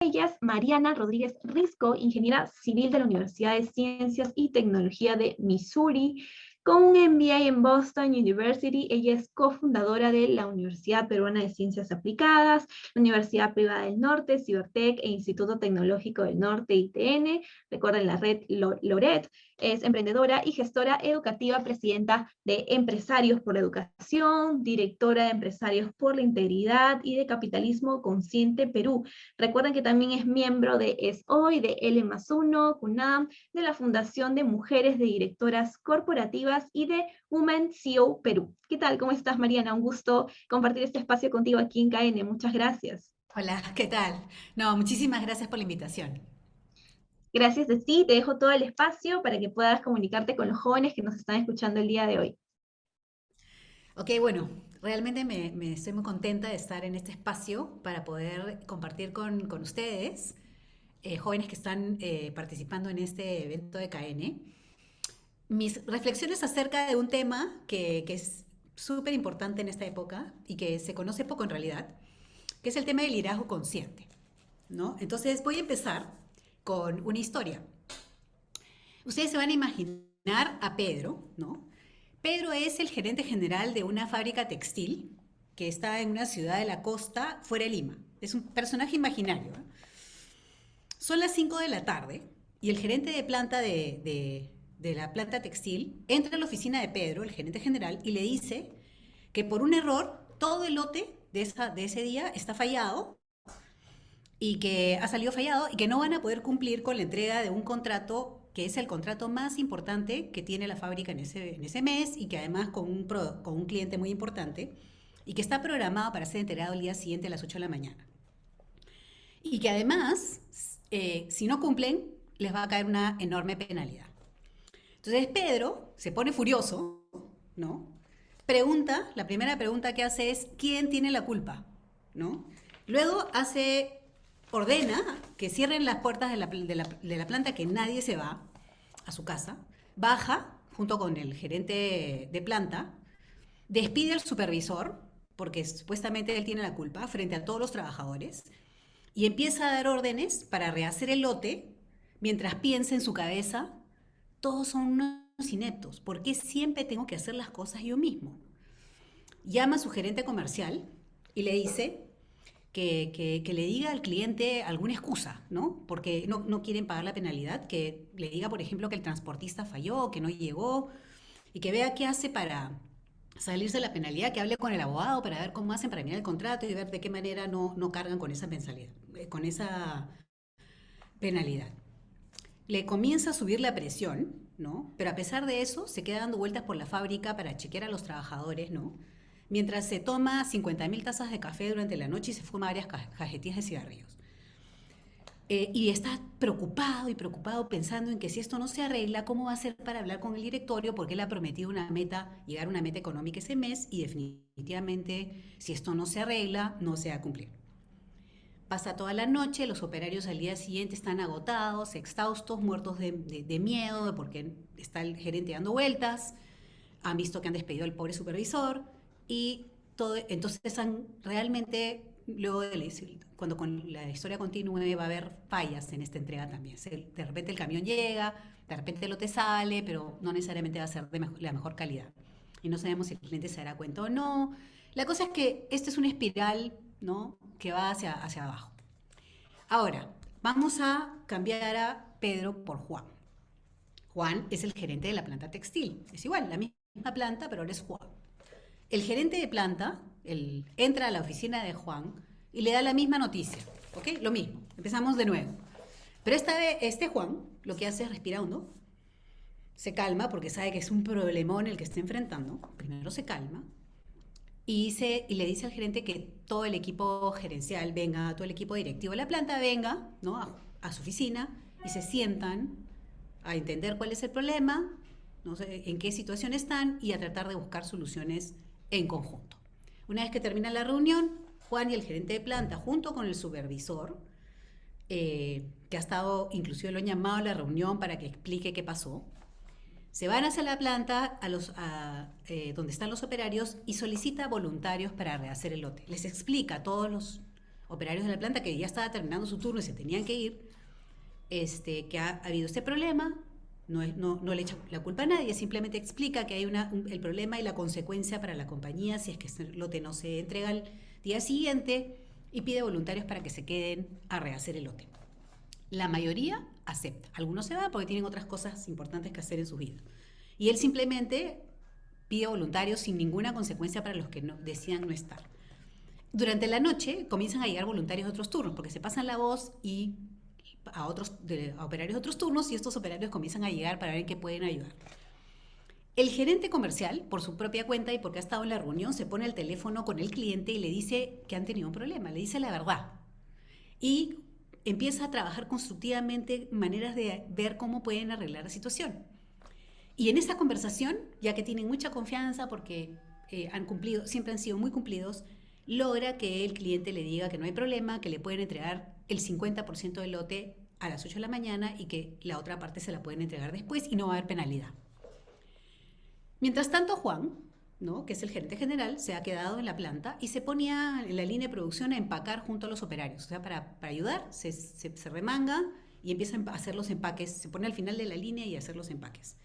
Ellas, Mariana Rodríguez Risco, ingeniera civil de la Universidad de Ciencias y Tecnología de Missouri, con un MBA en Boston University. Ella es cofundadora de la Universidad Peruana de Ciencias Aplicadas, la Universidad Privada del Norte, Cibertec e Instituto Tecnológico del Norte, ITN. Recuerden la red Loret. Es emprendedora y gestora educativa, presidenta de Empresarios por la Educación, directora de Empresarios por la Integridad y de Capitalismo Consciente Perú. Recuerden que también es miembro de Es Hoy, de L+1, CUNAM, de la Fundación de Mujeres de Directoras Corporativas y de Women CEO Perú. ¿Qué tal? ¿Cómo estás, Mariana? Un gusto compartir este espacio contigo aquí en KN. Muchas gracias. Hola, ¿qué tal? No, muchísimas gracias por la invitación. Gracias de ti, te dejo todo el espacio para que puedas comunicarte con los jóvenes que nos están escuchando el día de hoy. Ok, bueno, realmente me estoy muy contenta de estar en este espacio para poder compartir con ustedes, jóvenes que están participando en este evento de KN, mis reflexiones acerca de un tema que es súper importante en esta época y que se conoce poco en realidad, que es el tema del liderazgo consciente, ¿no? Entonces voy a empezar con una historia. Ustedes se van a imaginar a Pedro, ¿no? Pedro es el gerente general de una fábrica textil que está en una ciudad de la costa fuera de Lima. Es un personaje imaginario. ¿Eh? Son las 5 de la tarde y el gerente de planta de la planta textil entra a la oficina de Pedro, el gerente general, y le dice que por un error todo el lote de ese día está fallado y que ha salido fallado y que no van a poder cumplir con la entrega de un contrato que es el contrato más importante que tiene la fábrica en ese mes y que además con un cliente muy importante y que está programado para ser entregado el día siguiente a las 8 de la mañana. Y que además, si no cumplen, les va a caer una enorme penalidad. Entonces Pedro se pone furioso, ¿no? La primera pregunta que hace es, ¿quién tiene la culpa? ¿No? Luego ordena que cierren las puertas de la planta, que nadie se va a su casa, baja junto con el gerente de planta, despide al supervisor, porque supuestamente él tiene la culpa, frente a todos los trabajadores, y empieza a dar órdenes para rehacer el lote, mientras piensa en su cabeza, todos son unos ineptos, ¿por qué siempre tengo que hacer las cosas yo mismo? Llama a su gerente comercial y le dice que le diga al cliente alguna excusa, ¿no? Porque no quieren pagar la penalidad, que le diga, por ejemplo, que el transportista falló, que no llegó, y que vea qué hace para salirse de la penalidad, que hable con el abogado para ver cómo hacen para mirar el contrato y ver de qué manera no cargan con esa mensalidad, con esa penalidad. Le comienza a subir la presión, ¿no? Pero a pesar de eso, se queda dando vueltas por la fábrica para chequear a los trabajadores, ¿no? Mientras se toma 50.000 tazas de café durante la noche y se fuma varias cajetillas de cigarrillos. Y está preocupado y preocupado pensando en que si esto no se arregla, ¿cómo va a ser para hablar con el directorio? Porque él ha prometido una meta, llegar a una meta económica ese mes y definitivamente si esto no se arregla, no se va a cumplir. Pasa toda la noche, los operarios al día siguiente están agotados, exhaustos, muertos de miedo, porque está el gerente dando vueltas, han visto que han despedido al pobre supervisor y todo, entonces realmente, luego cuando con la historia continúe va a haber fallas en esta entrega también. De repente el camión llega, de repente el lote sale, pero no necesariamente va a ser de la mejor calidad. Y no sabemos si el cliente se dará cuenta o no. La cosa es que esta es una espiral, ¿no?, que va hacia abajo. Ahora, vamos a cambiar a Pedro por Juan. Juan es el gerente de la planta textil. Es igual, la misma planta, pero ahora es Juan. El gerente de planta entra a la oficina de Juan y le da la misma noticia. ¿Ok? Lo mismo. Empezamos de nuevo. Pero esta vez, este Juan lo que hace es respirar hondo, se calma porque sabe que es un problemón el que está enfrentando. Primero se calma y le dice al gerente que todo el equipo gerencial venga, todo el equipo directivo de la planta venga, ¿no?, a su oficina y se sientan a entender cuál es el problema, no sé en qué situación están y a tratar de buscar soluciones en conjunto. Una vez que termina la reunión, Juan y el gerente de planta, junto con el supervisor, que ha estado, inclusive lo han llamado a la reunión para que explique qué pasó, se van hacia la planta donde están los operarios y solicita voluntarios para rehacer el lote. Les explica a todos los operarios de la planta que ya estaba terminando su turno y se tenían que ir, que ha habido este problema. No le echa la culpa a nadie, simplemente explica que hay el problema y la consecuencia para la compañía si es que el lote no se entrega al día siguiente, y pide voluntarios para que se queden a rehacer el lote. La mayoría acepta, algunos se van porque tienen otras cosas importantes que hacer en su vida. Y él simplemente pide voluntarios sin ninguna consecuencia para los que decidan no estar. Durante la noche comienzan a llegar voluntarios de otros turnos porque se pasan la voz y a operarios de otros turnos, y estos operarios comienzan a llegar para ver qué pueden ayudar. El gerente comercial, por su propia cuenta y porque ha estado en la reunión, se pone al teléfono con el cliente y le dice que han tenido un problema, le dice la verdad. Y empieza a trabajar constructivamente maneras de ver cómo pueden arreglar la situación. Y en esa conversación, ya que tienen mucha confianza porque han cumplido, siempre han sido muy cumplidos, logra que el cliente le diga que no hay problema, que le pueden entregar el 50% del lote a las 8 de la mañana y que la otra parte se la pueden entregar después y no va a haber penalidad. Mientras tanto, Juan, ¿no?, que es el gerente general, se ha quedado en la planta y se ponía en la línea de producción a empacar junto a los operarios. O sea, para ayudar, se remanga y empieza a hacer los empaques, se pone al final de la línea y a hacer los empaques.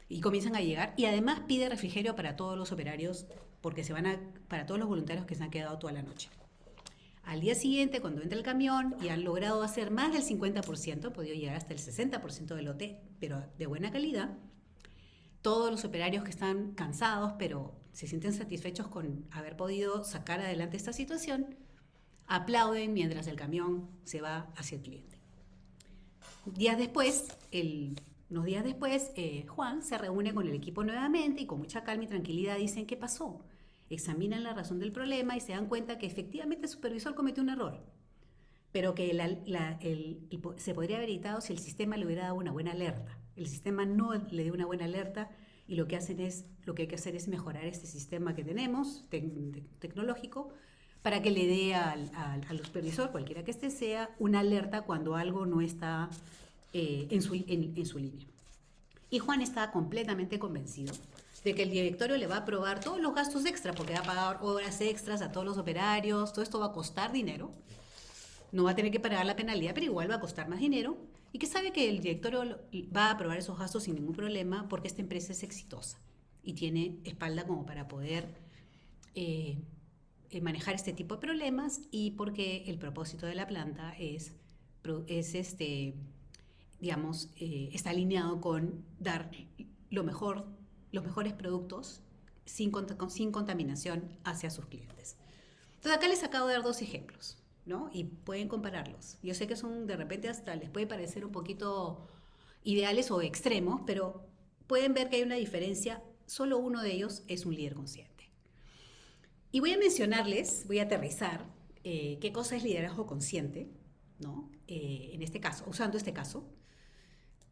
Y comienzan a llegar, y además pide refrigerio para todos los operarios, porque para todos los voluntarios que se han quedado toda la noche. Al día siguiente, cuando entra el camión y han logrado hacer más del 50%, han podido llegar hasta el 60% del lote, pero de buena calidad, todos los operarios que están cansados, pero se sienten satisfechos con haber podido sacar adelante esta situación, aplauden mientras el camión se va hacia el cliente. Unos días después, Juan se reúne con el equipo nuevamente y con mucha calma y tranquilidad dicen qué pasó. Examinan la razón del problema y se dan cuenta que efectivamente el supervisor cometió un error, pero que se podría haber evitado si el sistema le hubiera dado una buena alerta. El sistema no le dio una buena alerta y lo que hay que hacer es mejorar este sistema que tenemos, tecnológico, para que le dé al supervisor, cualquiera que este sea, una alerta cuando algo no está en su línea. Y Juan está completamente convencido de que el directorio le va a aprobar todos los gastos extra, porque va a pagar horas extras a todos los operarios, todo esto va a costar dinero, no va a tener que pagar la penalidad, pero igual va a costar más dinero, y que sabe que el directorio va a aprobar esos gastos sin ningún problema porque esta empresa es exitosa y tiene espalda como para poder manejar este tipo de problemas, y porque el propósito de la planta está alineado con dar los mejores productos sin contaminación hacia sus clientes. Entonces acá les acabo de dar 2 ejemplos, ¿no? Y pueden compararlos. Yo sé que de repente hasta les puede parecer un poquito ideales o extremos, pero pueden ver que hay una diferencia. Solo uno de ellos es un líder consciente. Y voy a aterrizar qué cosa es liderazgo consciente, ¿no? En este caso, usando este caso.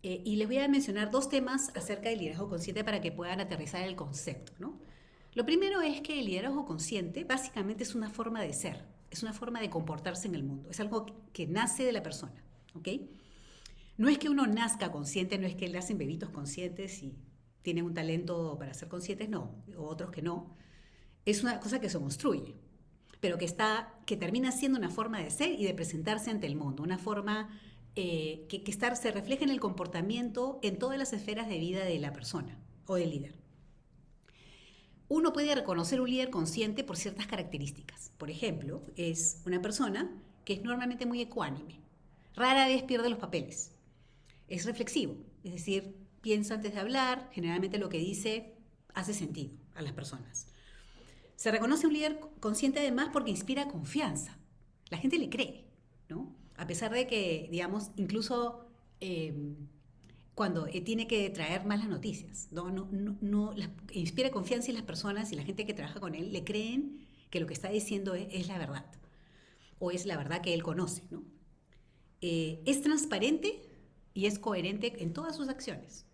Y les voy a mencionar 2 temas acerca del liderazgo consciente para que puedan aterrizar el concepto, ¿no? Lo primero es que el liderazgo consciente básicamente es una forma de ser, es una forma de comportarse en el mundo, es algo que nace de la persona, ¿ok? No es que uno nazca consciente, no es que le hacen bebitos conscientes y tienen un talento para ser conscientes, no, o otros que no. Es una cosa que se construye, pero que termina siendo una forma de ser y de presentarse ante el mundo, una forma que se refleja en el comportamiento en todas las esferas de vida de la persona o del líder. Uno puede reconocer un líder consciente por ciertas características. Por ejemplo, es una persona que es normalmente muy ecuánime, rara vez pierde los papeles, es reflexivo, es decir, piensa antes de hablar, generalmente lo que dice hace sentido a las personas. Se reconoce un líder consciente además porque inspira confianza. La gente le cree, ¿no? A pesar de que, digamos, incluso cuando tiene que traer malas noticias, inspira confianza y las personas y la gente que trabaja con él le creen que lo que está diciendo es la verdad, o es la verdad que él conoce, ¿no? Es transparente y es coherente en todas sus acciones.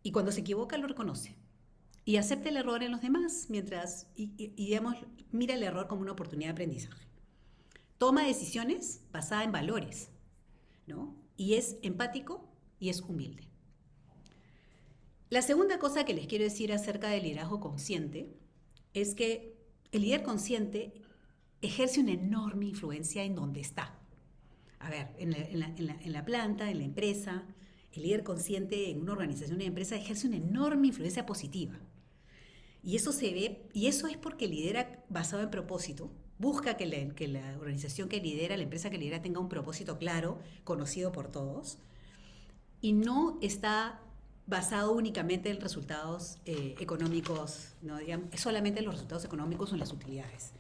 Y cuando se equivoca lo reconoce. Y acepta el error en los demás, digamos, mira el error como una oportunidad de aprendizaje. Toma decisiones basadas en valores, ¿no? Y es empático y es humilde. La segunda cosa que les quiero decir acerca del liderazgo consciente es que el líder consciente ejerce una enorme influencia en donde está. A ver, en la planta, en la empresa, el líder consciente en una organización, una empresa, ejerce una enorme influencia positiva. Y eso se ve, y eso es porque lidera basado en propósito, busca que la organización que lidera, la empresa que lidera tenga un propósito claro, conocido por todos, y no está basado únicamente en resultados económicos, ¿no? Digamos, solamente en los resultados económicos o en las utilidades.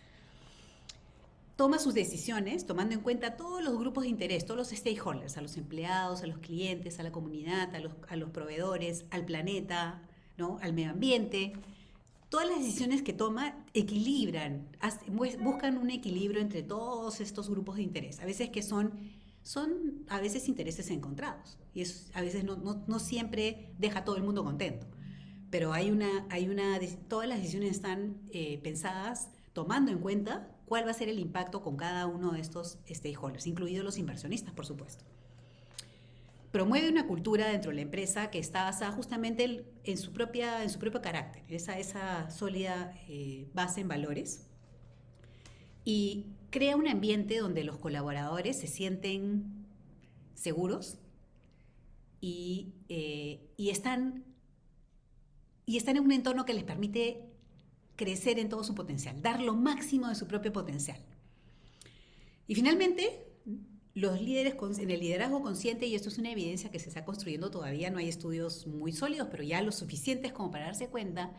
Toma sus decisiones tomando en cuenta todos los grupos de interés, todos los stakeholders, a los empleados, a los clientes, a la comunidad, a los proveedores, al planeta, ¿no? Al medio ambiente. Todas las decisiones que toma equilibran, buscan un equilibrio entre todos estos grupos de interés. A veces que son a veces intereses encontrados. Y eso a veces no siempre deja a todo el mundo contento. Pero todas las decisiones están pensadas tomando en cuenta cuál va a ser el impacto con cada uno de estos stakeholders, incluidos los inversionistas, por supuesto. Promueve una cultura dentro de la empresa que está basada justamente en su propio carácter, esa sólida base en valores, y crea un ambiente donde los colaboradores se sienten seguros y están en un entorno que les permite crecer en todo su potencial, dar lo máximo de su propio potencial. Y finalmente, los líderes en el liderazgo consciente, y esto es una evidencia que se está construyendo todavía, no hay estudios muy sólidos, pero ya lo suficientes como para darse cuenta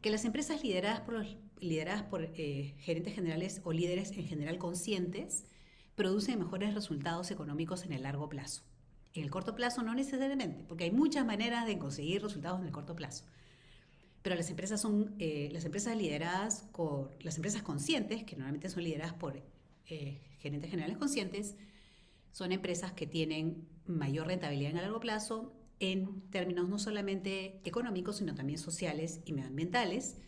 que las empresas lideradas por gerentes generales o líderes en general conscientes producen mejores resultados económicos en el largo plazo. En el corto plazo no necesariamente, porque hay muchas maneras de conseguir resultados en el corto plazo. Pero las empresas las empresas conscientes, que normalmente son lideradas por gerentes generales conscientes, son empresas que tienen mayor rentabilidad en el largo plazo en términos no solamente económicos, sino también sociales y medioambientales.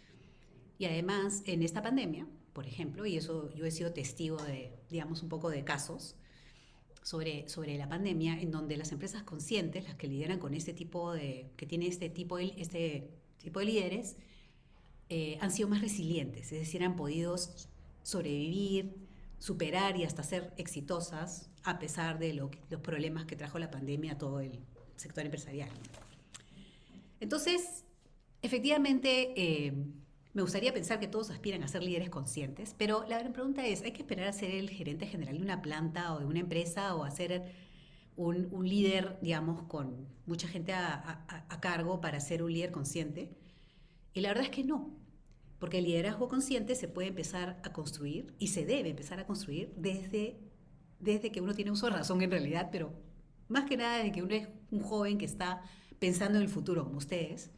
Y además, en esta pandemia, por ejemplo, y eso yo he sido testigo de, digamos, un poco de casos sobre la pandemia, en donde las empresas conscientes, las que lideran con que tienen este tipo de líderes, han sido más resilientes, es decir, han podido sobrevivir, superar y hasta ser exitosas a pesar de los problemas que trajo la pandemia a todo el sector empresarial. Entonces, efectivamente, me gustaría pensar que todos aspiran a ser líderes conscientes, pero la gran pregunta es, ¿hay que esperar a ser el gerente general de una planta o de una empresa o a ser un líder, digamos, con mucha gente a cargo para ser un líder consciente? Y la verdad es que no, porque el liderazgo consciente se puede empezar a construir y se debe empezar a construir desde que uno tiene uso de razón en realidad, pero más que nada desde que uno es un joven que está pensando en el futuro como ustedes.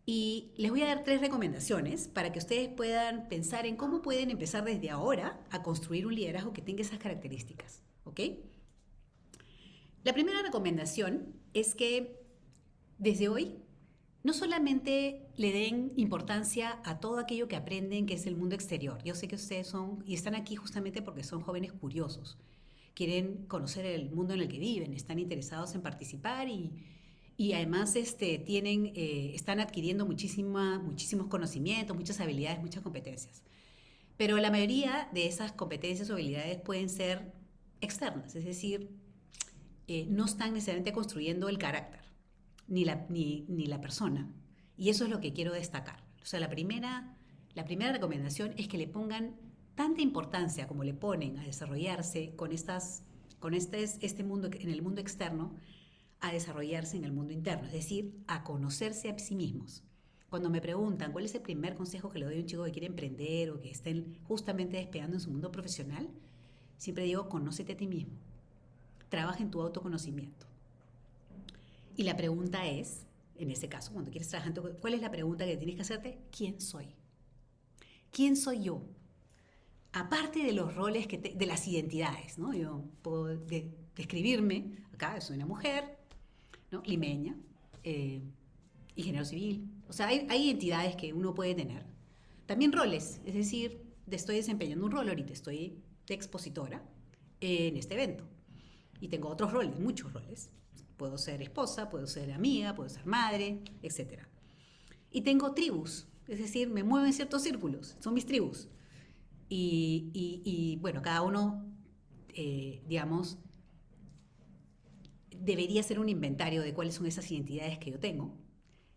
Y les voy a dar 3 recomendaciones para que ustedes puedan pensar en cómo pueden empezar desde ahora a construir un liderazgo que tenga esas características, ¿ok? La primera recomendación es que desde hoy no solamente le den importancia a todo aquello que aprenden, que es el mundo exterior. Yo sé que ustedes están aquí justamente porque son jóvenes curiosos. Quieren conocer el mundo en el que viven, están interesados en participar y además están adquiriendo muchísimos conocimientos, muchas habilidades, muchas competencias. Pero la mayoría de esas competencias o habilidades pueden ser externas, es decir, no están necesariamente construyendo el carácter ni la persona. Y eso es lo que quiero destacar. O sea, la primera recomendación es que le pongan tanta importancia como le ponen a desarrollarse este mundo, en el mundo externo, a desarrollarse en el mundo interno, es decir, a conocerse a sí mismos. Cuando me preguntan cuál es el primer consejo que le doy a un chico que quiere emprender o que estén justamente despegando en su mundo profesional, siempre digo, conócete a ti mismo. Trabaja en tu autoconocimiento. Y la pregunta es, en ese caso, cuando quieres trabajar, ¿cuál es la pregunta que tienes que hacerte? ¿Quién soy? ¿Quién soy yo? Aparte de los roles, de las identidades, ¿no? Yo puedo describirme, acá soy una mujer, ¿no? Limeña, ingeniero civil. O sea, hay identidades que uno puede tener. También roles, es decir, estoy desempeñando un rol ahorita, estoy de expositora en este evento. Y tengo otros roles, muchos roles. Puedo ser esposa, puedo ser amiga, puedo ser madre, etc. Y tengo tribus, es decir, me muevo en ciertos círculos, son mis tribus. Bueno, cada uno, digamos, debería hacer un inventario de cuáles son esas identidades que yo tengo,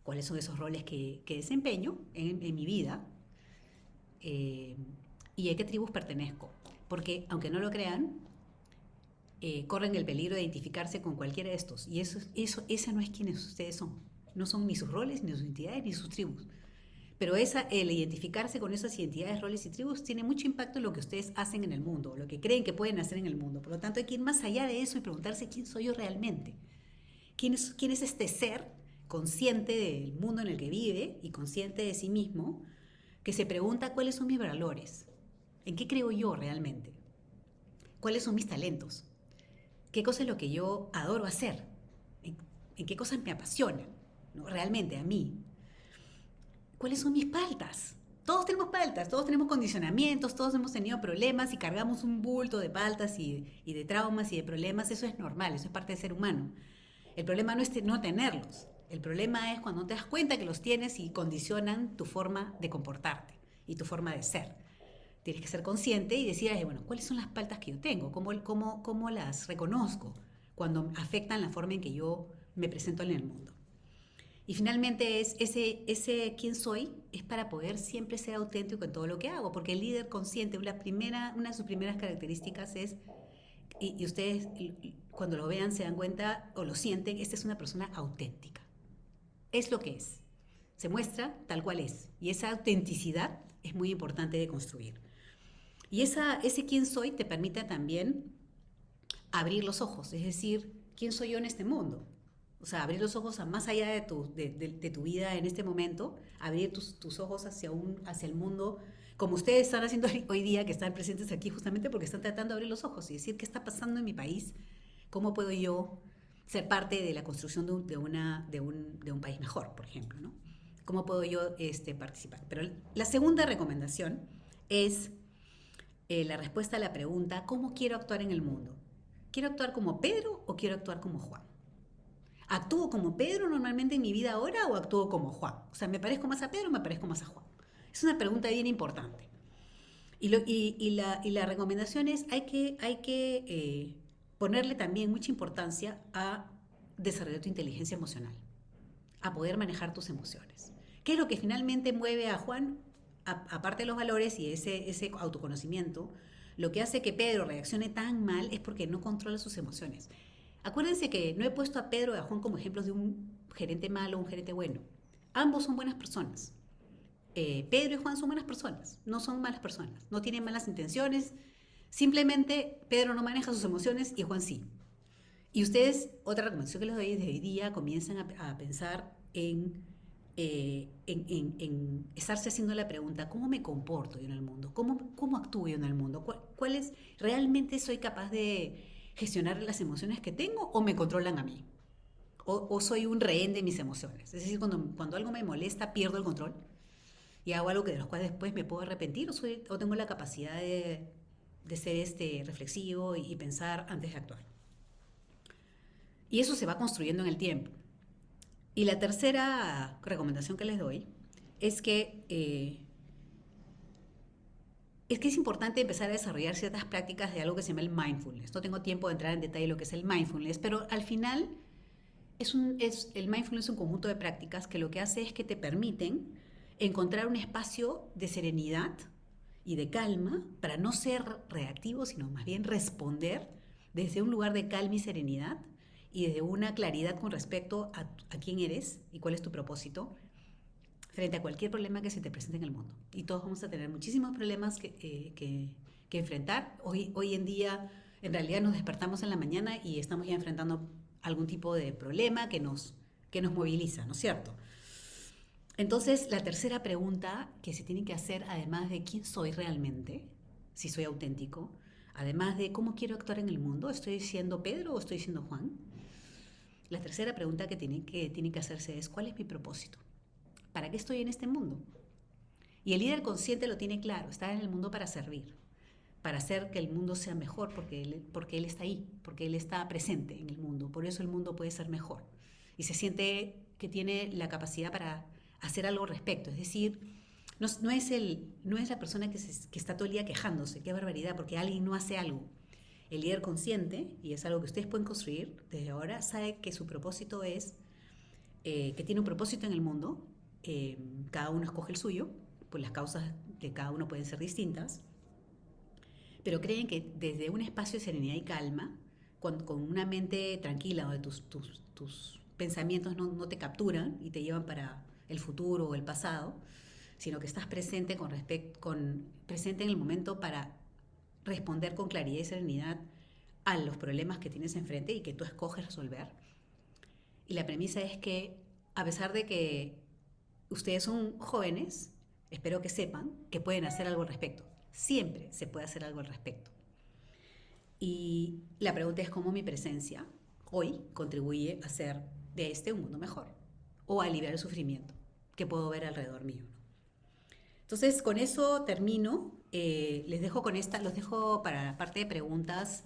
cuáles son esos roles que desempeño en mi vida, eh, y a qué tribus pertenezco. Porque, aunque no lo crean, corren el peligro de identificarse con cualquiera de estos. Y esa no es quienes ustedes son. No son ni sus roles, ni sus identidades, ni sus tribus. Pero el identificarse con esas identidades, roles y tribus tiene mucho impacto en lo que ustedes hacen en el mundo, lo que creen que pueden hacer en el mundo. Por lo tanto, hay que ir más allá de eso y preguntarse quién soy yo realmente. ¿Quién es este ser consciente del mundo en el que vive y consciente de sí mismo, que se pregunta cuáles son mis valores? ¿En qué creo yo realmente? ¿Cuáles son mis talentos? ¿Qué cosa es lo que yo adoro hacer? ¿En qué cosas me apasiona? ¿No? Realmente a mí. ¿Cuáles son mis paltas? Todos tenemos paltas, todos tenemos condicionamientos, todos hemos tenido problemas y cargamos un bulto de paltas y de traumas y de problemas. Eso es normal, eso es parte del ser humano. El problema no es no tenerlos. El problema es cuando te das cuenta que los tienes y condicionan tu forma de comportarte y tu forma de ser. Tienes que ser consciente y decir, bueno, ¿cuáles son las paltas que yo tengo? ¿Cómo las reconozco cuando afectan la forma en que yo me presento en el mundo? Y finalmente ese quién soy es para poder siempre ser auténtico en todo lo que hago, porque el líder consciente, una de sus primeras características es, y ustedes cuando lo vean se dan cuenta o lo sienten, esta es una persona auténtica. Es lo que es. Se muestra tal cual es. Y esa autenticidad es muy importante de construir. Y ese quién soy te permite también abrir los ojos, es decir, ¿quién soy yo en este mundo? O sea, abrir los ojos a más allá de tu vida en este momento, abrir tus ojos hacia el mundo, como ustedes están haciendo hoy día, que están presentes aquí justamente porque están tratando de abrir los ojos y decir qué está pasando en mi país, cómo puedo yo ser parte de la construcción de un país mejor, por ejemplo, ¿no? ¿Cómo puedo yo participar? Pero la segunda recomendación es la respuesta a la pregunta, ¿cómo quiero actuar en el mundo? ¿Quiero actuar como Pedro o quiero actuar como Juan? ¿Actúo como Pedro normalmente en mi vida ahora o actúo como Juan? O sea, ¿me parezco más a Pedro o me parezco más a Juan? Es una pregunta bien importante. Y la recomendación es, hay que ponerle también mucha importancia a desarrollar tu inteligencia emocional, a poder manejar tus emociones. ¿Qué es lo que finalmente mueve a Juan? Aparte de los valores y ese autoconocimiento, lo que hace que Pedro reaccione tan mal es porque no controla sus emociones. Acuérdense que no he puesto a Pedro y a Juan como ejemplos de un gerente malo o un gerente bueno. Ambos son buenas personas. Pedro y Juan son buenas personas, no son malas personas, no tienen malas intenciones. Simplemente Pedro no maneja sus emociones y Juan sí. Y ustedes, otra recomendación que les doy desde hoy día, comienzan a pensar en estarse haciendo la pregunta, ¿cómo me comporto yo en el mundo? ¿Cómo actúo yo en el mundo? ¿Realmente soy capaz de gestionar las emociones que tengo o me controlan a mí? ¿O soy un rehén de mis emociones? Es decir, cuando algo me molesta, pierdo el control y hago algo de los cuales después me puedo arrepentir o tengo la capacidad de ser reflexivo y pensar antes de actuar. Y eso se va construyendo en el tiempo. Y la tercera recomendación que les doy es que es importante empezar a desarrollar ciertas prácticas de algo que se llama el mindfulness. No tengo tiempo de entrar en detalle en lo que es el mindfulness, pero al final el mindfulness es un conjunto de prácticas que lo que hace es que te permiten encontrar un espacio de serenidad y de calma para no ser reactivo, sino más bien responder desde un lugar de calma y serenidad y desde una claridad con respecto a quién eres y cuál es tu propósito frente a cualquier problema que se te presente en el mundo. Y todos vamos a tener muchísimos problemas que enfrentar. Hoy en día, en realidad, nos despertamos en la mañana y estamos ya enfrentando algún tipo de problema que nos moviliza, ¿no es cierto? Entonces, la tercera pregunta que se tiene que hacer, además de quién soy realmente, si soy auténtico, además de cómo quiero actuar en el mundo, ¿estoy siendo Pedro o estoy siendo Juan? La tercera pregunta que tiene que hacerse es, ¿cuál es mi propósito? ¿Para qué estoy en este mundo? Y el líder consciente lo tiene claro, está en el mundo para servir, para hacer que el mundo sea mejor, porque él está ahí, porque él está presente en el mundo, por eso el mundo puede ser mejor. Y se siente que tiene la capacidad para hacer algo al respecto, es decir, no es la persona que está todo el día quejándose, qué barbaridad, porque alguien no hace algo. El líder consciente, y es algo que ustedes pueden construir desde ahora, sabe que su propósito es, que tiene un propósito en el mundo, cada uno escoge el suyo, pues las causas de cada uno pueden ser distintas, pero creen que desde un espacio de serenidad y calma, con una mente tranquila, donde tus pensamientos no te capturan y te llevan para el futuro o el pasado, sino que estás presente presente en el momento para responder con claridad y serenidad a los problemas que tienes enfrente y que tú escoges resolver. Y la premisa es que, a pesar de que ustedes son jóvenes, espero que sepan que pueden hacer algo al respecto. Siempre se puede hacer algo al respecto. Y la pregunta es cómo mi presencia hoy contribuye a hacer de este un mundo mejor o a aliviar el sufrimiento que puedo ver alrededor mío. Entonces, con eso termino. Les dejo los dejo para la parte de preguntas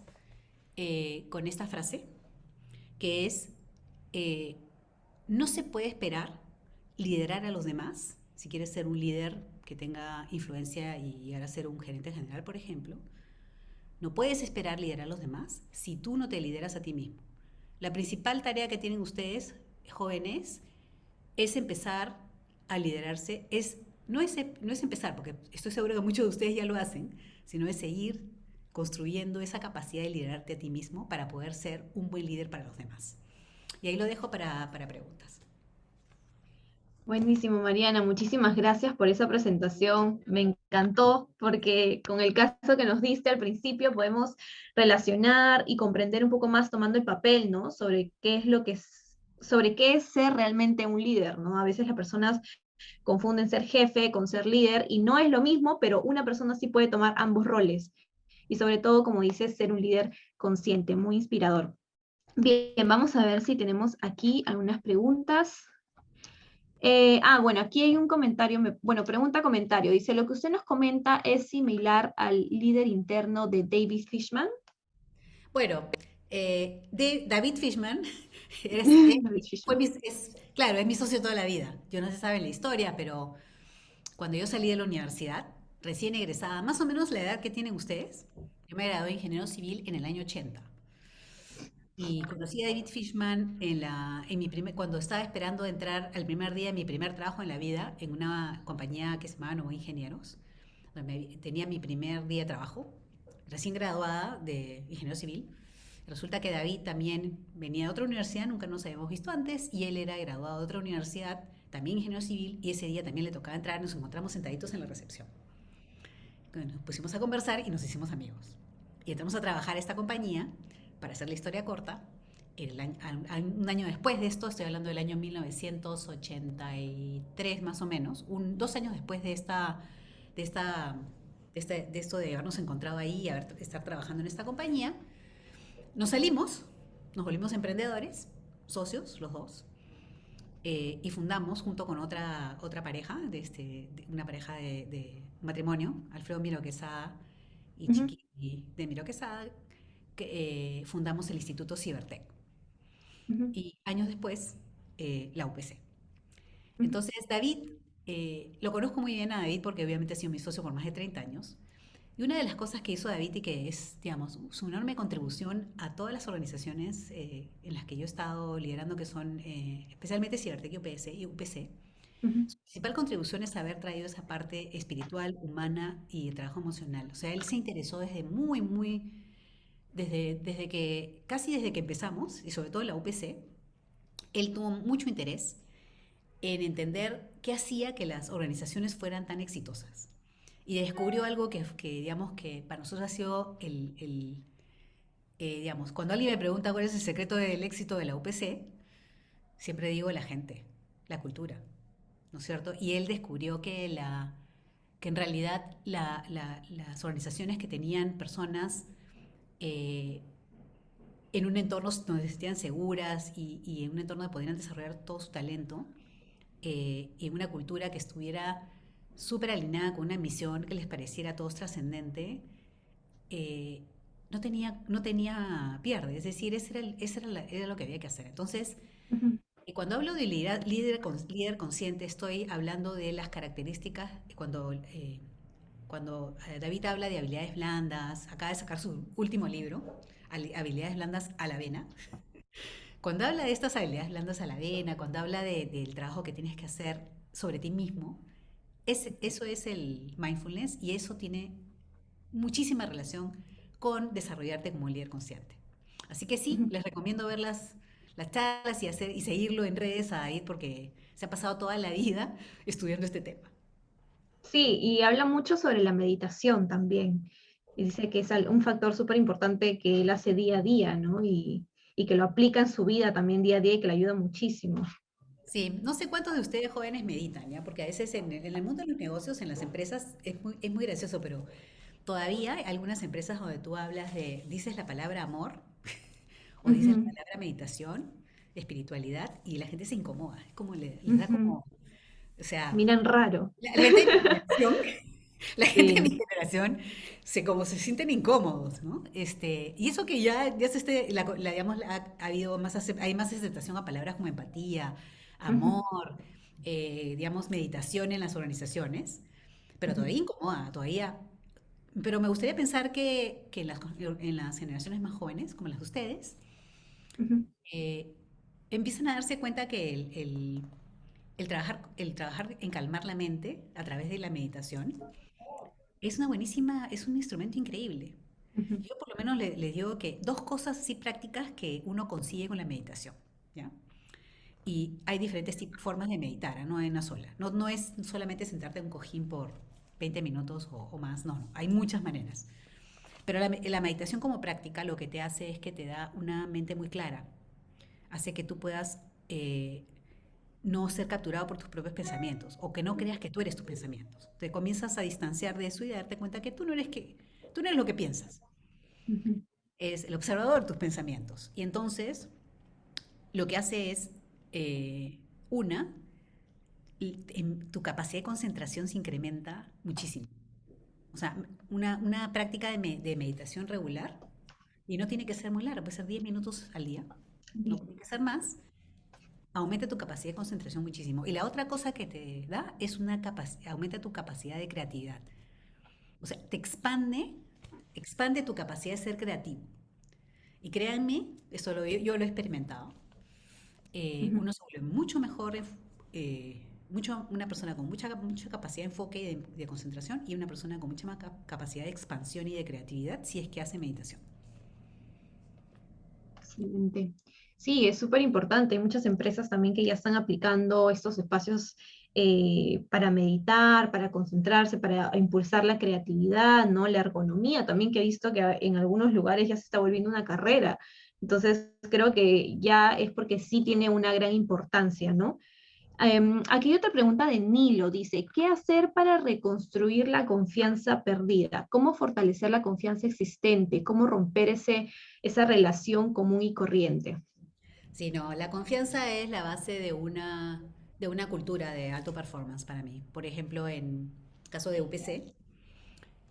con esta frase, que es, eh, no se puede esperar liderar a los demás, si quieres ser un líder que tenga influencia y llegar a ser un gerente general, por ejemplo. No puedes esperar liderar a los demás si tú no te lideras a ti mismo. La principal tarea que tienen ustedes, jóvenes, es empezar a liderarse. No es empezar, porque estoy seguro que muchos de ustedes ya lo hacen, sino es seguir construyendo esa capacidad de liderarte a ti mismo para poder ser un buen líder para los demás. Y ahí lo dejo para preguntas. Buenísimo, Mariana. Muchísimas gracias por esa presentación. Me encantó porque con el caso que nos diste al principio podemos relacionar y comprender un poco más tomando el papel, ¿no? Sobre qué es sobre qué es ser realmente un líder, ¿no? A veces las personas confunden ser jefe con ser líder y no es lo mismo, pero una persona sí puede tomar ambos roles. Y sobre todo, como dices, ser un líder consciente, muy inspirador. Bien, vamos a ver si tenemos aquí algunas preguntas. Bueno, aquí hay un comentario, bueno, comentario. Dice, lo que usted nos comenta es similar al líder interno de David Fishman. Bueno, David Fishman David Fishman. claro, es mi socio toda la vida. Yo no se sabe la historia, pero cuando yo salí de la universidad, recién egresada, más o menos la edad que tienen ustedes, yo me gradué de ingeniero civil en el año 80. Y conocí a David Fishman cuando estaba esperando entrar al primer día de mi primer trabajo en la vida en una compañía que se llamaba Nuevo Ingenieros, donde tenía mi primer día de trabajo, recién graduada de ingeniero civil. Resulta que David también venía de otra universidad, nunca nos habíamos visto antes, y él era graduado de otra universidad, también ingeniero civil, y ese día también le tocaba entrar, nos encontramos sentaditos en la recepción. Nos pusimos a conversar y nos hicimos amigos. Y entramos a trabajar a esta compañía, para hacer la historia corta, un año después de esto, estoy hablando del año 1983 más o menos, 2 años después de esto de habernos encontrado ahí y estar trabajando en esta compañía, nos salimos, nos volvimos emprendedores, socios, los dos, y fundamos junto con otra pareja, una pareja de matrimonio, Alfredo Miro Quesada y Chiqui de Miro Quesada, que fundamos el Instituto Cibertec. Y años después, la UPC. Entonces, David, lo conozco muy bien a David porque obviamente ha sido mi socio por más de 30 años. Y una de las cosas que hizo David y que es, digamos, su enorme contribución a todas las organizaciones en las que yo he estado liderando, que son especialmente Cibertec y UPC, su principal contribución es haber traído esa parte espiritual, humana y de trabajo emocional. O sea, él se interesó casi desde que empezamos, y sobre todo en la UPC, él tuvo mucho interés en entender qué hacía que las organizaciones fueran tan exitosas. Y descubrió algo digamos, que para nosotros ha sido digamos, cuando alguien me pregunta cuál es el secreto del éxito de la UPC, siempre digo la gente, la cultura, ¿no es cierto? Y él descubrió que en realidad las organizaciones que tenían personas eh, en un entorno donde se sentían seguras y en un entorno donde podían desarrollar todo su talento, y en una cultura que estuviera súper alineada con una misión que les pareciera a todos trascendente, eh, no tenía pierde, es decir, era lo que había que hacer. Entonces, Y cuando hablo de líder consciente, estoy hablando de las características, cuando David habla de habilidades blandas, acaba de sacar su último libro, Habilidades blandas a la vena. Cuando habla de estas habilidades blandas a la vena, cuando habla del trabajo que tienes que hacer sobre ti mismo, eso es el mindfulness y eso tiene muchísima relación con desarrollarte como un líder consciente. Así que sí, les recomiendo ver las charlas y seguirlo en redes a David porque se ha pasado toda la vida estudiando este tema. Sí, y habla mucho sobre la meditación también. Y dice que es un factor súper importante que él hace día a día, ¿no? Y que lo aplica en su vida también día a día y que le ayuda muchísimo. Sí, no sé cuántos de ustedes jóvenes meditan, ¿ya? Porque a veces en el mundo de los negocios, en las empresas, es muy gracioso, pero todavía hay algunas empresas donde tú dices la palabra amor o dices la Ujú, palabra meditación, espiritualidad, y la gente se incomoda. Es como les da ujú. como, o sea, Miran raro. la gente de mi generación, la gente de mi Sí. generación como se sienten incómodos, ¿no? Y eso que ya se digamos, ha habido hay más aceptación a palabras como empatía, Ujú, amor, digamos, meditación en las organizaciones, pero ujú, todavía incomoda, todavía. Pero me gustaría pensar que en las generaciones más jóvenes, como las de ustedes, ujú, eh, empiezan a darse cuenta que el trabajar en calmar la mente a través de la meditación es un instrumento increíble. ujú. Yo por lo menos les digo que dos cosas así prácticas que uno consigue con la meditación, ¿ya? Y hay diferentes formas de meditar, ¿ah? No hay una sola. No, no es solamente sentarte en un cojín por 20 minutos o más, no, no, hay muchas maneras. Pero la meditación como práctica lo que te hace es que te da una mente muy clara, hace que tú puedas no ser capturado por tus propios pensamientos o que no creas que tú eres tus pensamientos. Te comienzas a distanciar de eso y a darte cuenta que tú no eres lo que piensas, Ujú, es el observador de tus pensamientos. Y entonces lo que hace es, una, tu capacidad de concentración se incrementa muchísimo. O sea, una práctica de meditación regular, y no tiene que ser muy larga, puede ser 10 minutos al día, no bien. tiene que ser más, aumenta tu capacidad de concentración muchísimo. Y la otra cosa que te da es aumenta tu capacidad de creatividad. O sea, expande tu capacidad de ser creativo. Y créanme, yo lo he experimentado. Ujú. Uno se vuelve mucho mejor, una persona con mucha capacidad de enfoque y de concentración y una persona con mucha más capacidad de expansión y de creatividad si es que hace meditación. Excelente. Sí, es súper importante. Hay muchas empresas también que ya están aplicando estos espacios para meditar, para concentrarse, para impulsar la creatividad, ¿no? La ergonomía también, que he visto que en algunos lugares ya se está volviendo una carrera. Entonces, creo que ya es porque sí tiene una gran importancia, ¿no? Aquí hay otra pregunta de Nilo, dice, ¿qué hacer para reconstruir la confianza perdida? ¿Cómo fortalecer la confianza existente? ¿Cómo romper esa relación común y corriente? Sí, no, la confianza es la base de una cultura de alto performance para mí. Por ejemplo, en caso de UPC,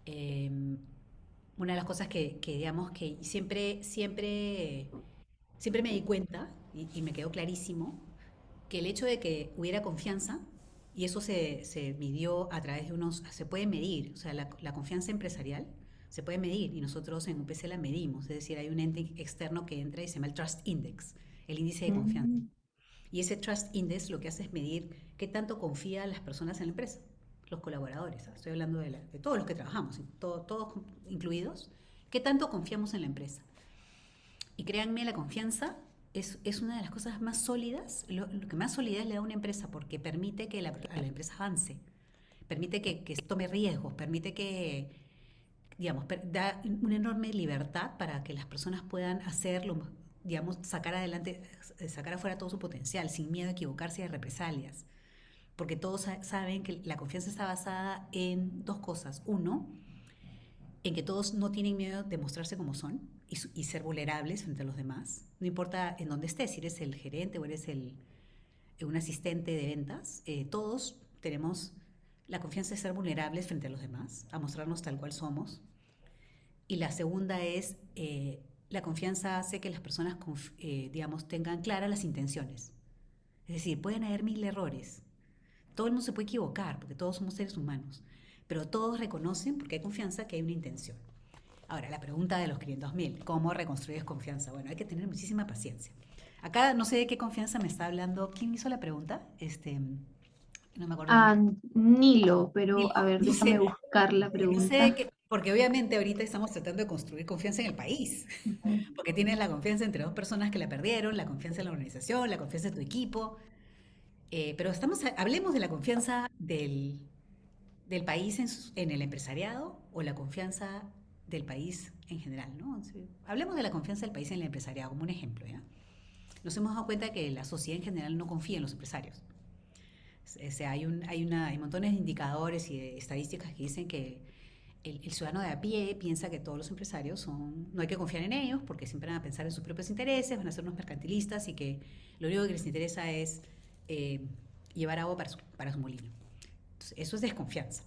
eh, una de las cosas digamos que siempre me di cuenta y me quedó clarísimo que el hecho de que hubiera confianza, y eso se midió a través se puede medir, o sea, la confianza empresarial se puede medir y nosotros en UPC la medimos, es decir, hay un ente externo que entra y se llama el Trust Index, el índice de confianza. Mm, Y ese Trust Index lo que hace es medir qué tanto confían las personas en la empresa, los colaboradores, ¿ah? Estoy hablando de todos los que trabajamos, todos incluidos, qué tanto confiamos en la empresa. Y créanme, la confianza es una de las cosas más sólidas, lo que más solidez le da a una empresa, porque permite que a la empresa avance, permite que tome riesgos, permite digamos, da una enorme libertad para que las personas puedan hacerlo, digamos, sacar adelante, sacar afuera todo su potencial, sin miedo a equivocarse y a represalias. Porque todos saben que la confianza está basada en dos cosas. Uno, en que todos no tienen miedo de mostrarse como son y ser vulnerables frente a los demás. No importa en dónde estés, si eres el gerente o eres un asistente de ventas, todos tenemos la confianza de ser vulnerables frente a los demás, a mostrarnos tal cual somos. Y la segunda es, la confianza hace que las personas, digamos, tengan claras las intenciones. Es decir, pueden haber mil errores. Todo el mundo se puede equivocar, porque todos somos seres humanos. Pero todos reconocen, porque hay confianza, que hay una intención. Ahora, la pregunta de los 500.000, ¿cómo reconstruyes confianza? Bueno, hay que tener muchísima paciencia. Acá no sé de qué confianza me está hablando. ¿Quién hizo la pregunta? No me acuerdo el Ah, nombre. Nilo, pero a Nilo, ver, déjame dice, buscar la yo sé pregunta. que, porque obviamente ahorita estamos tratando de construir confianza en el país, Ujú. porque tienes la confianza entre dos personas que la perdieron, la confianza en la organización, la confianza en tu equipo, pero hablemos de la confianza del país en el empresariado o la confianza del país en general, ¿no? Sí, hablemos de la confianza del país en el empresariado como un ejemplo, ¿ya? Nos hemos dado cuenta que la sociedad en general no confía en los empresarios. O sea, hay montones de indicadores y de estadísticas que dicen que el ciudadano de a pie piensa que todos los empresarios no hay que confiar en ellos porque siempre van a pensar en sus propios intereses, van a ser unos mercantilistas y que lo único que les interesa es eh, llevar agua para su molino. Entonces, eso es desconfianza.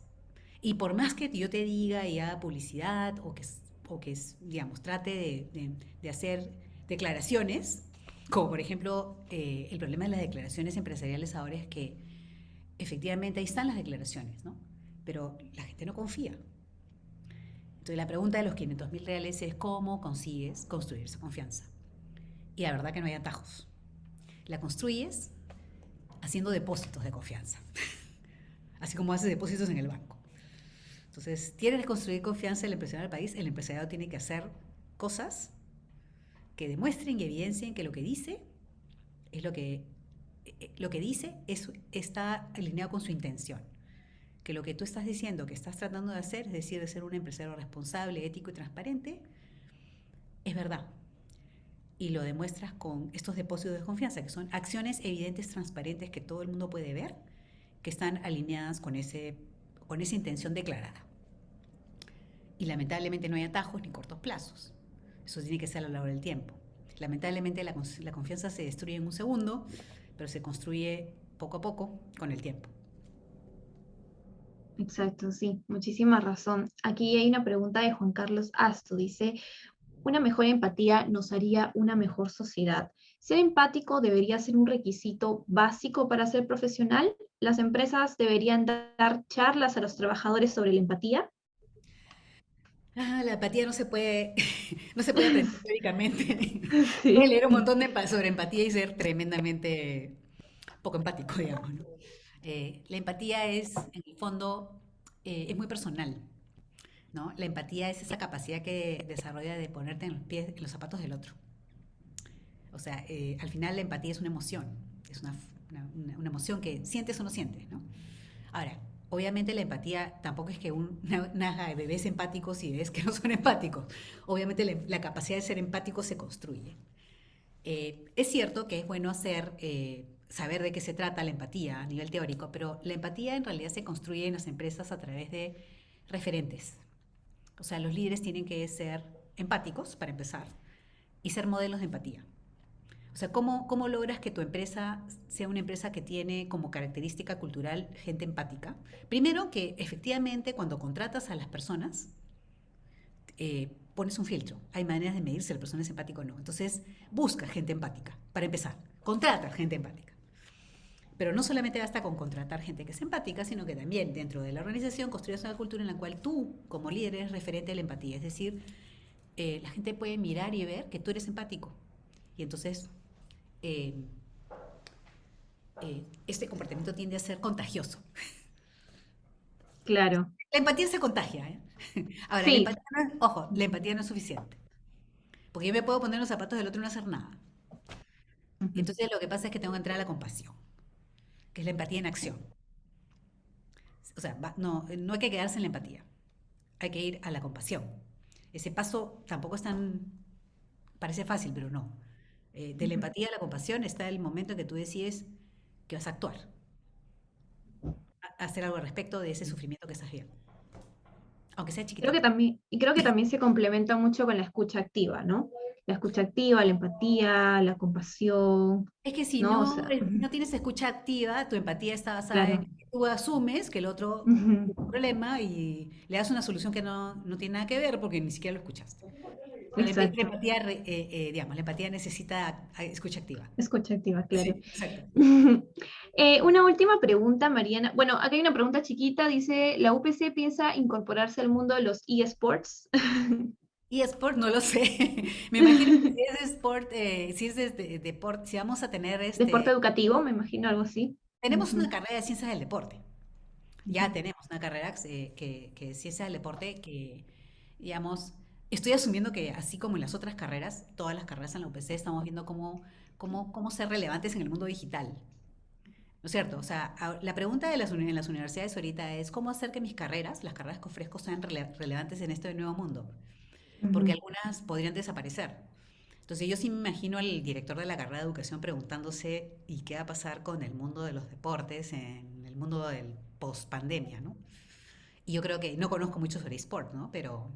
Y por más que yo te diga y haga publicidad o que digamos, trate de hacer declaraciones, como por ejemplo el problema de las declaraciones empresariales ahora es que efectivamente ahí están las declaraciones, ¿no? Pero la gente no confía. Entonces la pregunta de los 500.000 reales es cómo consigues construir esa confianza. Y la verdad que no hay atajos. La construyes haciendo depósitos de confianza, así como haces depósitos en el banco. Entonces, tienes que construir confianza en el empresariado del país. El empresariado tiene que hacer cosas que demuestren y evidencien que lo que dice es lo que dice está alineado con su intención. Que lo que tú estás diciendo que estás tratando de hacer, es decir, de ser un empresario responsable, ético y transparente, es verdad. Y lo demuestras con estos depósitos de confianza, que son acciones evidentes, transparentes, que todo el mundo puede ver, que están alineadas con esa intención declarada. Y lamentablemente no hay atajos ni cortos plazos. Eso tiene que ser a lo largo del tiempo. Lamentablemente la confianza se destruye en un segundo, pero se construye poco a poco con el tiempo. Exacto, sí, muchísima razón. Aquí hay una pregunta de Juan Carlos Asto. Dice, una mejor empatía nos haría una mejor sociedad. ¿Ser empático debería ser un requisito básico para ser profesional? ¿Las empresas deberían dar charlas a los trabajadores sobre la empatía? La empatía no se puede, no se puede aprender teóricamente. Puedes Sí. leer un montón sobre empatía y ser tremendamente poco empático, digamos, ¿no? La empatía en el fondo, es muy personal, ¿no? La empatía es esa capacidad que desarrolla de ponerte en los zapatos del otro. O sea, al final la empatía es una emoción, es una emoción que sientes o no sientes, ¿no? Ahora, obviamente la empatía tampoco es que naja de bebés empáticos y bebés que no son empáticos. Obviamente la capacidad de ser empático se construye. Es cierto que es bueno saber de qué se trata la empatía a nivel teórico, pero la empatía en realidad se construye en las empresas a través de referentes. O sea, los líderes tienen que ser empáticos, para empezar, y ser modelos de empatía. O sea, ¿cómo logras que tu empresa sea una empresa que tiene como característica cultural gente empática? Primero, que efectivamente cuando contratas a las personas, pones un filtro. Hay maneras de medir si la persona es empática o no. Entonces, busca gente empática, para empezar. Contrata gente empática. Pero no solamente basta con contratar gente que es empática, sino que también dentro de la organización construyas una cultura en la cual tú, como líder, eres referente de la empatía. Es decir, la gente puede mirar y ver que tú eres empático. Y entonces eh, este comportamiento tiende a ser contagioso. Claro, La empatía se contagia, ¿eh? Ahora, sí. ojo, la empatía no es suficiente. Porque yo me puedo poner en los zapatos del otro y no hacer nada. Y Ujú. entonces lo que pasa es que tengo que entrar a la compasión, que es la empatía en acción. O sea, no hay que quedarse en la empatía, hay que ir a la compasión. Ese paso tampoco es parece fácil, pero no. De la Ujú. empatía a la compasión está el momento en que tú decides que vas a actuar, a hacer algo al respecto de ese sufrimiento que estás viendo, aunque sea chiquitito. Creo que también se complementa mucho con la escucha activa, ¿no? La escucha activa, la empatía, la compasión, Es que si ¿no? O no, sea, si ujú, no tienes escucha activa, tu empatía está basada en claro. que tú asumes que el otro Ujú. tiene un problema y le das una solución que no tiene nada que ver porque ni siquiera lo escuchaste. La exacto. empatía, digamos, la empatía necesita escucha activa. Escucha activa, Sí, claro. exacto. Una última pregunta, Mariana. Bueno, acá hay una pregunta chiquita. Dice, ¿la UPC piensa incorporarse al mundo de los eSports? Y sport, no lo sé. Me imagino que si es de sport, si es de deporte, si vamos a tener Deporte educativo, me imagino algo así. tenemos una Ujú, carrera de ciencias del deporte. Ya ujú, tenemos una carrera que es ciencia del deporte que, digamos, estoy asumiendo que así como en las otras carreras, todas las carreras en la UPC estamos viendo cómo ser relevantes en el mundo digital. ¿No es cierto? O sea, la pregunta de en las universidades ahorita es cómo hacer que mis carreras, las carreras que ofrezco, sean relevantes en este nuevo mundo. Porque ujú. algunas podrían desaparecer. Entonces yo sí me imagino al director de la carrera de educación preguntándose ¿y qué va a pasar con el mundo de los deportes en el mundo del post pandemia, ¿no? Y yo creo que no conozco mucho sobre eSport, ¿no? Pero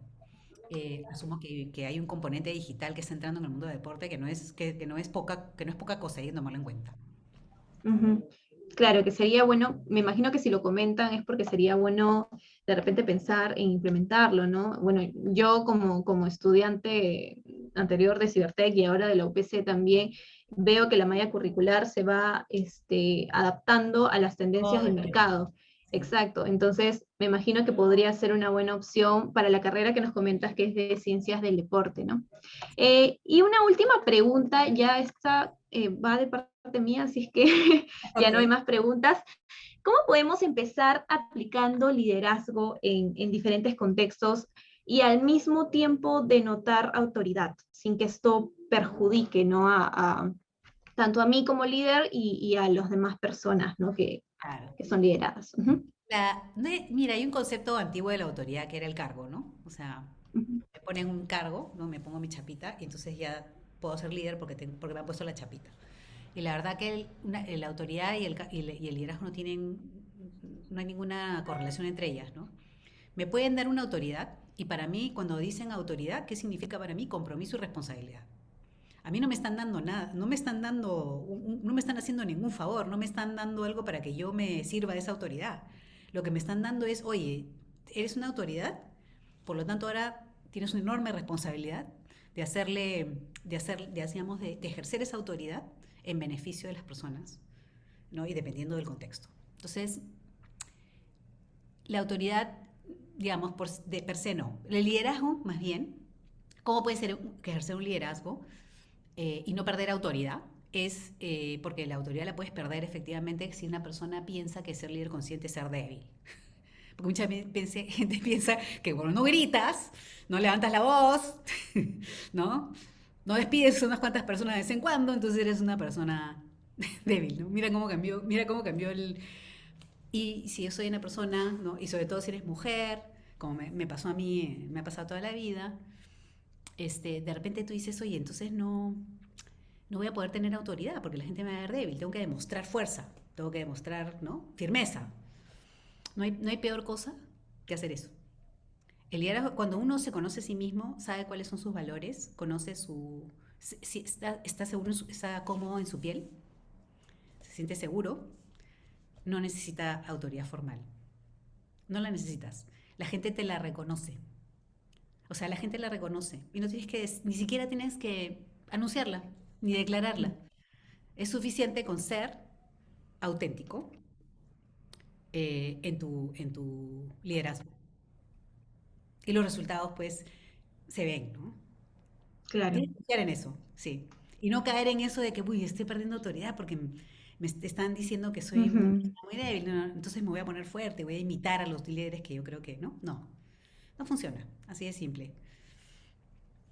asumo que hay un componente digital que está entrando en el mundo del deporte que no es poca cosa, hay que tomarlo en cuenta. Ujú. Claro, que sería bueno, me imagino que si lo comentan es porque sería bueno de repente pensar en implementarlo, ¿no? Bueno, yo como estudiante anterior de Cibertech y ahora de la UPC también veo que la malla curricular se va adaptando a las tendencias Todo del el tiempo. mercado. Sí. Exacto, entonces me imagino que podría ser una buena opción para la carrera que nos comentas que es de ciencias del deporte, ¿no? Y una última pregunta, ya esta va de parte mía, así es que ya Ok. no hay más preguntas. ¿Cómo podemos empezar aplicando liderazgo en diferentes contextos y al mismo tiempo denotar autoridad, sin que esto perjudique, ¿no? Tanto a mí como líder y a las demás personas, ¿no? Claro. Que son lideradas. Ujú, Mira, hay un concepto antiguo de la autoridad que era el cargo, ¿no? O sea, ujú. me ponen un cargo, ¿no? Me pongo mi chapita y entonces ya puedo ser líder porque me han puesto la chapita. Y la verdad que la autoridad y el liderazgo no hay ninguna correlación entre ellas, ¿no? Me pueden dar una autoridad y para mí, cuando dicen autoridad, ¿qué significa para mí? Compromiso y responsabilidad. A mí no me están dando nada, no me están dando, no me están haciendo ningún favor, no me están dando algo para que yo me sirva de esa autoridad. Lo que me están dando es, oye, eres una autoridad, por lo tanto ahora tienes una enorme responsabilidad de hacerle, de ejercer esa autoridad en beneficio de las personas, ¿no? Y dependiendo del contexto. Entonces, la autoridad, digamos, de per se no. El liderazgo, más bien, ¿cómo puede ser que ejercer un liderazgo y no perder autoridad? Es porque la autoridad la puedes perder efectivamente si una persona piensa que ser líder consciente es ser débil. Porque mucha gente piensa que cuando no gritas, no levantas la voz, ¿no? No despides a unas cuantas personas de vez en cuando, entonces eres una persona débil, ¿no? Mira cómo cambió el... Y si yo soy una persona, ¿no? Y sobre todo si eres mujer, como me pasó a mí, me ha pasado toda la vida, de repente tú dices, oye, entonces no voy a poder tener autoridad porque la gente me va a ver débil, tengo que demostrar fuerza, tengo que demostrar, ¿no? Firmeza. No hay peor cosa que hacer eso. El liderazgo, cuando uno se conoce a sí mismo, sabe cuáles son sus valores, conoce si está seguro, está cómodo en su piel, se siente seguro, no necesita autoridad formal. No la necesitas. La gente te la reconoce. O sea, la gente la reconoce. Y no tienes ni siquiera tienes que anunciarla, ni declararla. Es suficiente con ser auténtico en tu liderazgo. Y los resultados, pues, se ven, ¿no? Claro. Tienes que confiar en eso, sí. Y no caer en eso de que, uy, estoy perdiendo autoridad porque están diciendo que soy una Ujú. persona muy débil, no, entonces me voy a poner fuerte, voy a imitar a los líderes que yo creo que no. No, no funciona, así de simple.